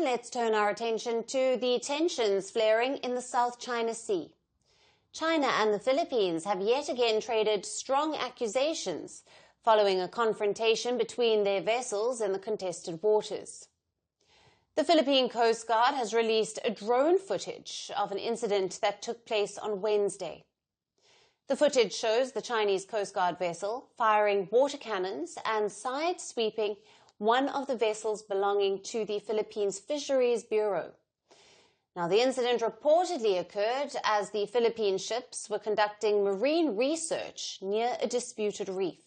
let's turn our attention to the tensions flaring in the South China Sea. China and the Philippines have yet again traded strong accusations following a confrontation between their vessels in the contested waters. The Philippine Coast Guard has released a drone footage of an incident that took place on Wednesday. The footage shows the Chinese Coast Guard vessel firing water cannons and sideswiping one of the vessels belonging to the Philippines Fisheries Bureau. Now, the incident reportedly occurred as the Philippine ships were conducting marine research near a disputed reef.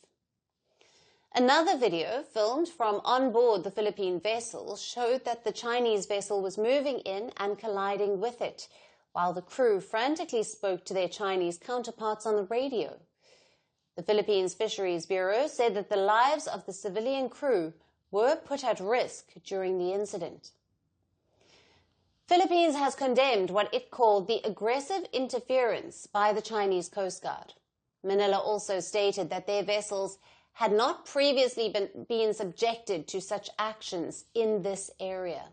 Another video filmed from on board the Philippine vessel showed that the Chinese vessel was moving in and colliding with it, while the crew frantically spoke to their Chinese counterparts on the radio. The Philippines Fisheries Bureau said that the lives of the civilian crew were put at risk during the incident. Philippines has condemned what it called the aggressive interference by the Chinese Coast Guard. Manila also stated that their vessels had not previously been subjected to such actions in this area.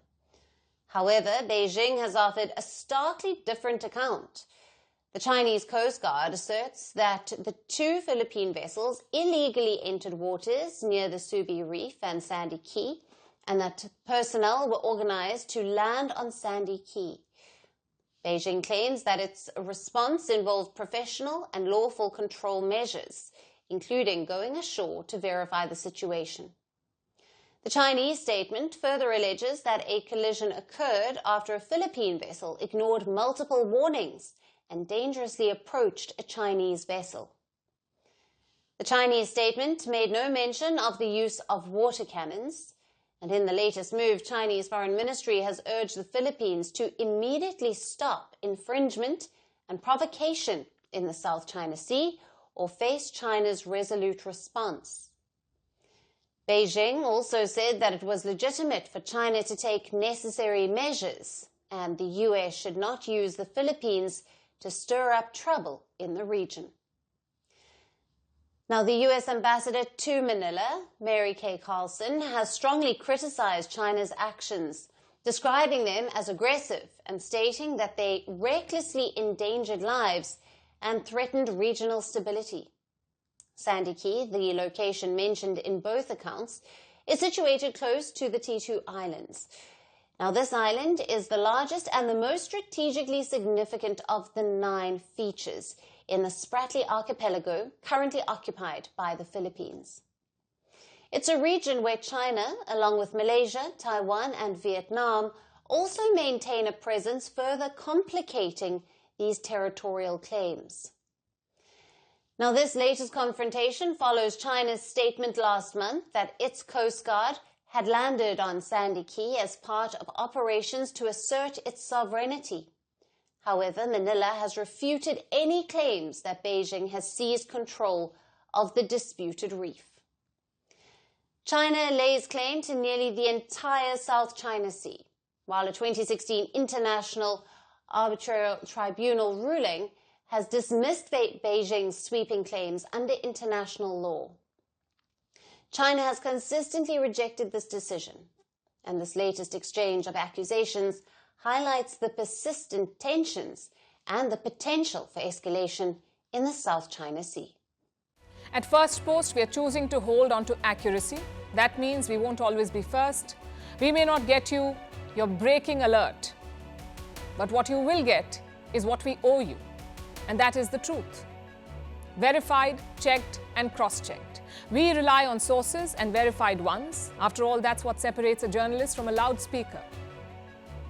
However, Beijing has offered a starkly different account. The Chinese Coast Guard asserts that the two Philippine vessels illegally entered waters near the Subi Reef and Sandy Key, and that personnel were organized to land on Sandy Key. Beijing claims that its response involved professional and lawful control measures, including going ashore to verify the situation. The Chinese statement further alleges that a collision occurred after a Philippine vessel ignored multiple warnings and dangerously approached a Chinese vessel. The Chinese statement made no mention of the use of water cannons, and in the latest move, Chinese Foreign Ministry has urged the Philippines to immediately stop infringement and provocation in the South China Sea or face China's resolute response. Beijing also said that it was legitimate for China to take necessary measures, and the US should not use the Philippines to stir up trouble in the region. Now, the US ambassador to Manila, Mary Kay Carlson, has strongly criticized China's actions, describing them as aggressive and stating that they recklessly endangered lives and threatened regional stability. Sandy Key, the location mentioned in both accounts, is situated close to the T2 Islands. Now, this island is the largest and the most strategically significant of the 9 features in the Spratly Archipelago currently occupied by the Philippines. It's a region where China, along with Malaysia, Taiwan and Vietnam, also maintain a presence, further complicating these territorial claims. Now, this latest confrontation follows China's statement last month that its Coast Guard had landed on Sandy Key as part of operations to assert its sovereignty. However, Manila has refuted any claims that Beijing has seized control of the disputed reef. China lays claim to nearly the entire South China Sea, while a 2016 International Arbitral Tribunal ruling has dismissed Beijing's sweeping claims under international law. China has consistently rejected this decision, and this latest exchange of accusations highlights the persistent tensions and the potential for escalation in the South China Sea. At Firstpost, we are choosing to hold on to accuracy. That means we won't always be first. We may not get you your breaking alert, but what you will get is what we owe you, and that is the truth. Verified, checked, and cross-checked. We rely on sources and verified ones. After all, that's what separates a journalist from a loudspeaker.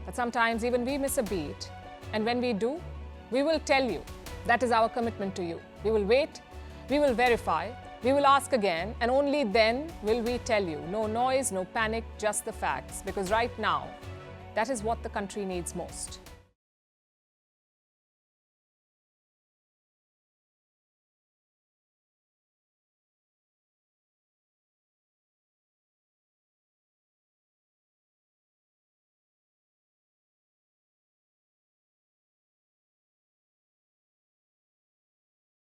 But sometimes even we miss a beat, and when we do, we will tell you. That is our commitment to you. We will wait, we will verify, we will ask again, and only then will we tell you. No noise, no panic, just the facts. Because right now, that is what the country needs most.